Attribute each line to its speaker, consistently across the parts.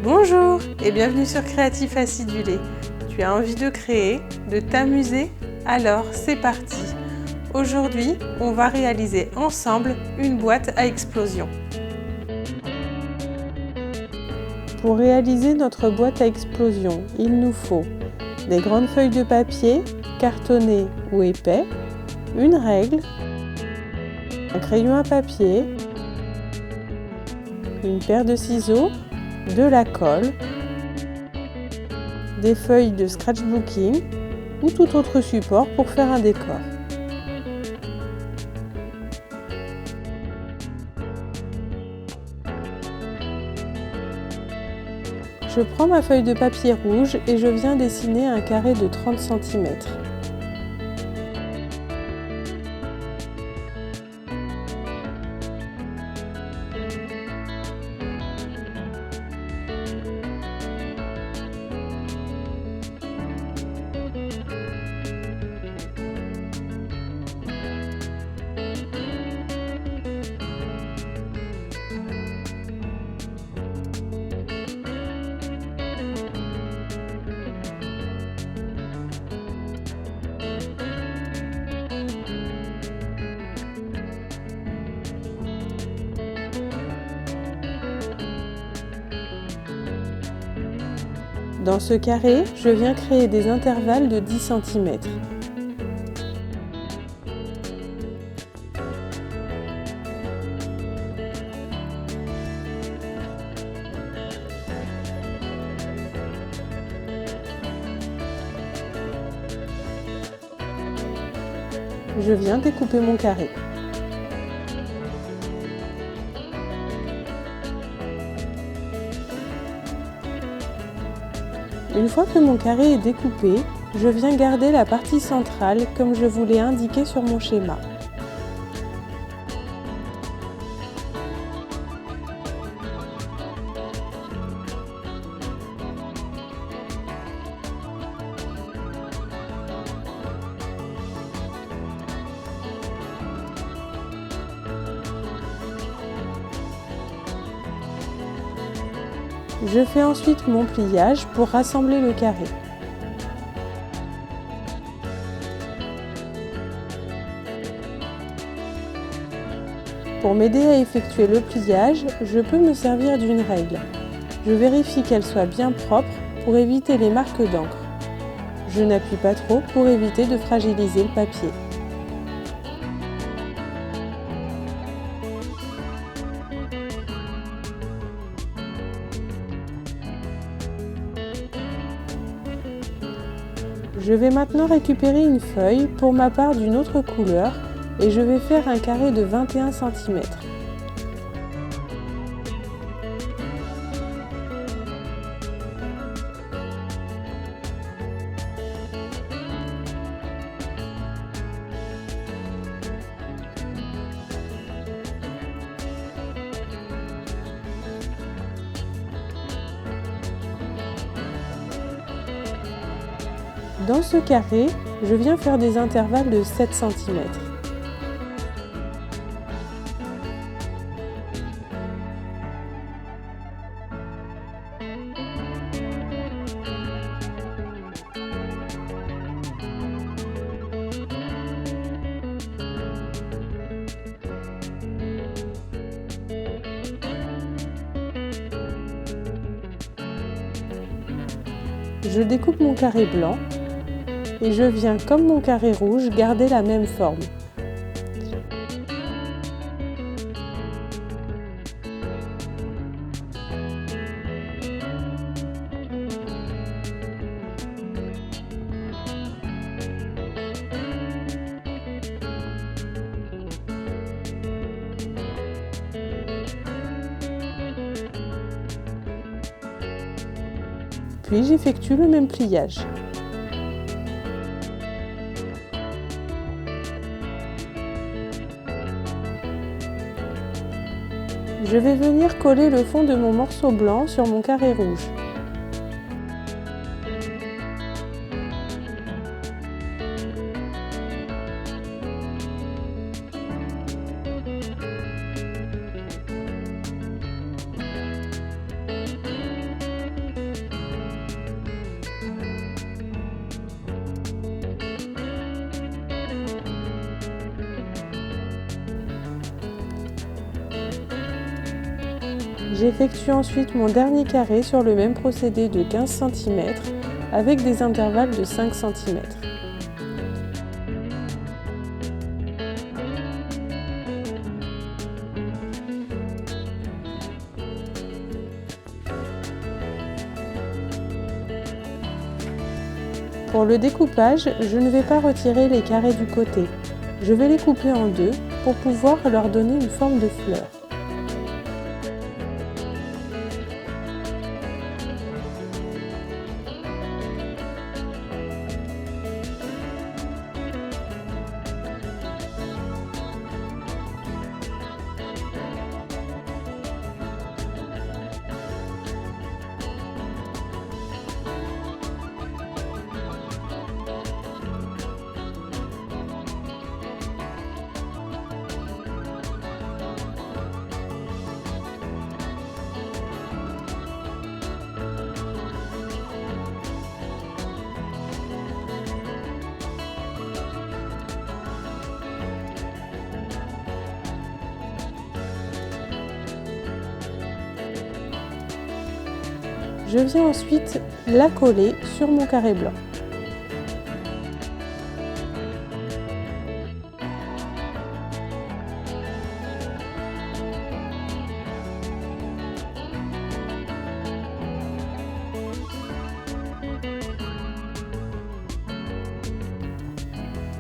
Speaker 1: Bonjour et bienvenue sur Créatif Acidulé. Tu as envie de créer, de t'amuser? Alors c'est parti! Aujourd'hui, on va réaliser ensemble une boîte à explosion. Pour réaliser notre boîte à explosion, il nous faut des grandes feuilles de papier, cartonnées ou épais, une règle, un crayon à papier, une paire de ciseaux, de la colle, des feuilles de scratchbooking ou tout autre support pour faire un décor. Je prends ma feuille de papier rouge et je viens dessiner un carré de 30 cm. Dans ce carré, je viens créer des intervalles de 10 cm. Je viens découper mon carré. Une fois que mon carré est découpé, je viens garder la partie centrale comme je vous l'ai indiqué sur mon schéma. Je fais ensuite mon pliage pour rassembler le carré. Pour m'aider à effectuer le pliage, je peux me servir d'une règle. Je vérifie qu'elle soit bien propre pour éviter les marques d'encre. Je n'appuie pas trop pour éviter de fragiliser le papier. Je vais maintenant récupérer une feuille, pour ma part d'une autre couleur, et je vais faire un carré de 21 cm. Dans ce carré, je viens faire des intervalles de 7 cm. Je découpe mon carré blanc. Et je viens, comme mon carré rouge, garder la même forme. Puis j'effectue le même pliage. Je vais venir coller le fond de mon morceau blanc sur mon carré rouge. J'effectue ensuite mon dernier carré sur le même procédé de 15 cm avec des intervalles de 5 cm. Pour le découpage, je ne vais pas retirer les carrés du côté. Je vais les couper en deux pour pouvoir leur donner une forme de fleur. Je viens ensuite la coller sur mon carré blanc.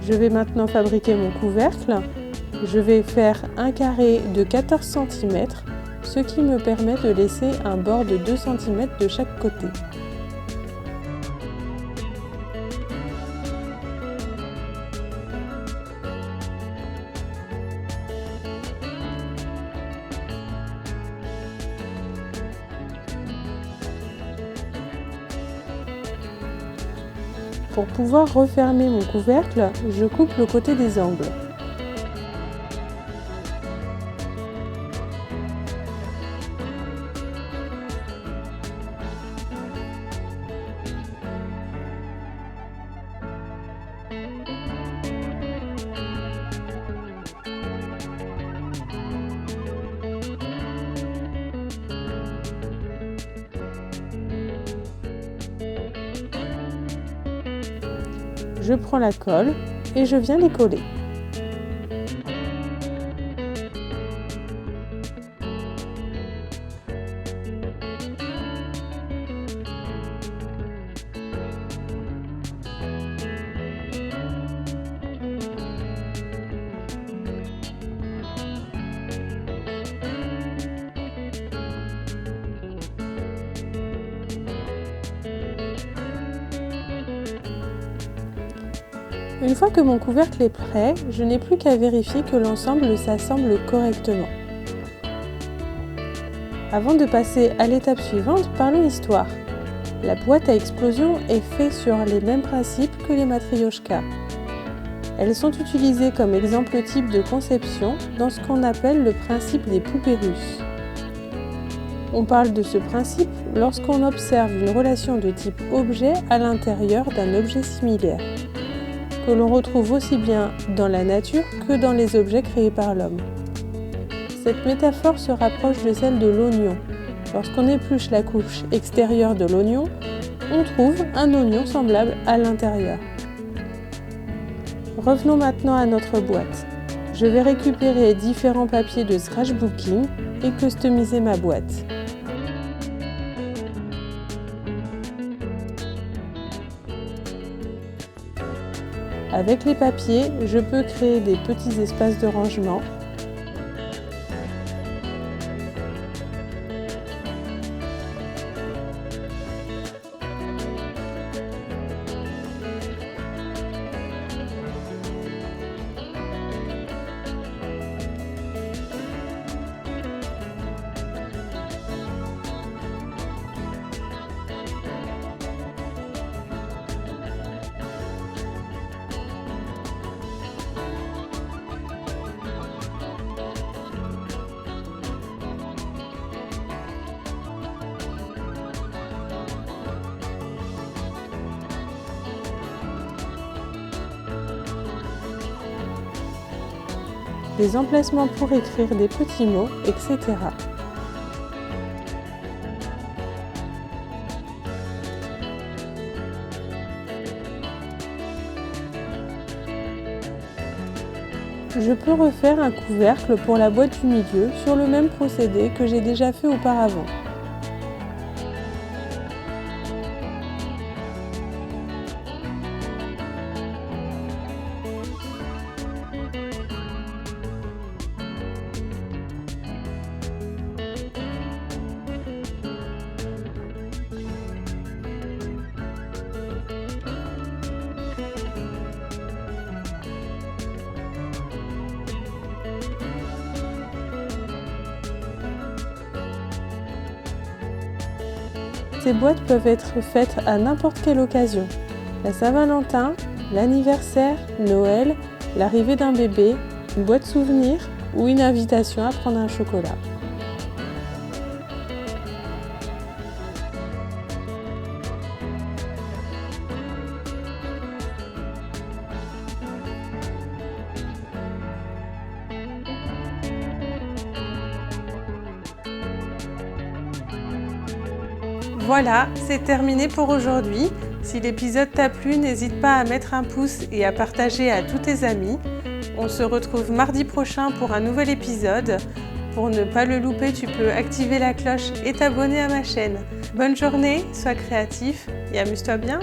Speaker 1: Je vais maintenant fabriquer mon couvercle. Je vais faire un carré de 14 cm, ce qui me permet de laisser un bord de 2 cm de chaque côté. Pour pouvoir refermer mon couvercle, je coupe le côté des angles. Je prends la colle et je viens les coller. Une fois que mon couvercle est prêt, je n'ai plus qu'à vérifier que l'ensemble s'assemble correctement. Avant de passer à l'étape suivante, parlons histoire. La boîte à explosion est faite sur les mêmes principes que les matrioshkas. Elles sont utilisées comme exemple type de conception dans ce qu'on appelle le principe des poupées russes. On parle de ce principe lorsqu'on observe une relation de type objet à l'intérieur d'un objet similaire, que l'on retrouve aussi bien dans la nature que dans les objets créés par l'homme. Cette métaphore se rapproche de celle de l'oignon. Lorsqu'on épluche la couche extérieure de l'oignon, on trouve un oignon semblable à l'intérieur. Revenons maintenant à notre boîte. Je vais récupérer différents papiers de scratchbooking et customiser ma boîte. Avec les papiers, je peux créer des petits espaces de rangement. Des emplacements pour écrire des petits mots, etc. Je peux refaire un couvercle pour la boîte du milieu sur le même procédé que j'ai déjà fait auparavant. Ces boîtes peuvent être faites à n'importe quelle occasion. La Saint-Valentin, l'anniversaire, Noël, l'arrivée d'un bébé, une boîte souvenir ou une invitation à prendre un chocolat. Voilà, c'est terminé pour aujourd'hui. Si l'épisode t'a plu, n'hésite pas à mettre un pouce et à partager à tous tes amis. On se retrouve mardi prochain pour un nouvel épisode. Pour ne pas le louper, tu peux activer la cloche et t'abonner à ma chaîne. Bonne journée, sois créatif et amuse-toi bien.